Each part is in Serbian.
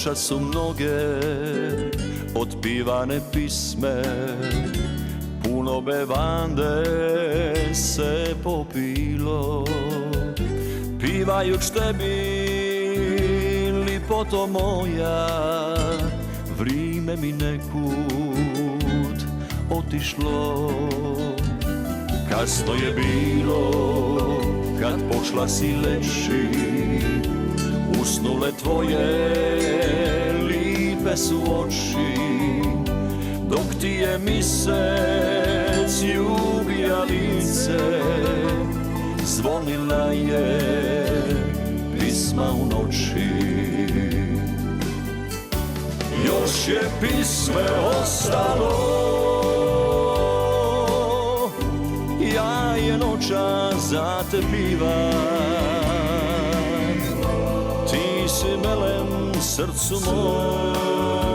noća su mnoge otpivane pisme, puno bevande se popilo, pivajuć tebi lipoto moja, vrime mi nekud otišlo. Kasno je bilo kad pošla si leći, usnule tvoje lipe su oči, dok ti je misec ljubija lice, zvonila je pisma u noći. Još je pisme ostalo, ja je noća za te pivam, ti si melem srcu mom,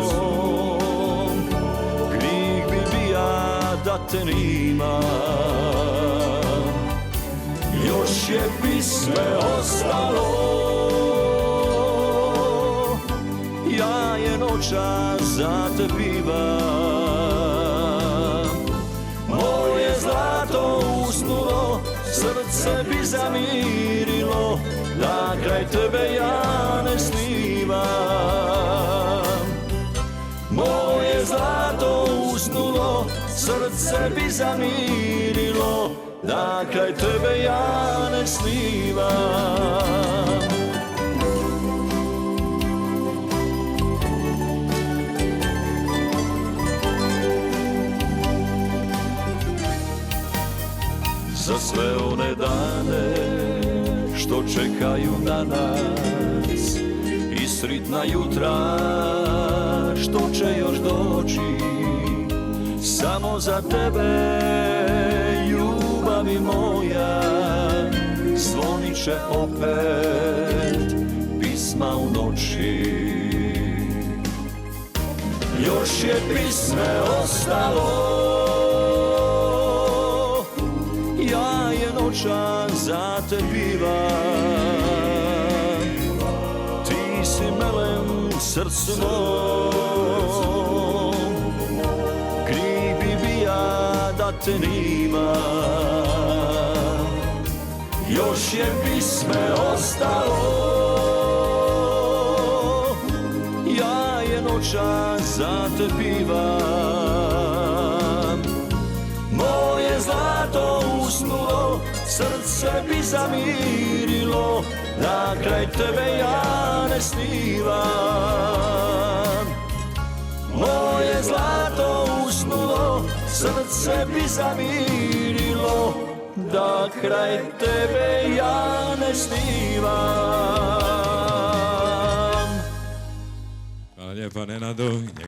grijeh bi bija da te nima. Još je pisme ostalo, ja je noća za te pivam, moje zlato usnulo, srce bi zamirilo, da kraj tebe ja ne snivam. Moje zlato usnulo, srce bi zamirilo, da kraj tebe ja ne snivam. Za sve one dane što čekaju na nas i sritna jutra što će još doći, samo za tebe, ljubavi moja, zvonit će opet pisma u noći. Još je pisme ostalo, ja je noća za te pivam, ti si melem srcu mom, grijeh bi bija da te nima. Još je pisme ostalo, ja je noća za te pivam, moje zlato usnulo, srce bi zamirilo, da kraj tebe ja ne snivam. Moje zlato usnulo, srce bi zamirilo, da kraj tebe ja ne snivam. Hvala lijepa, Nenado.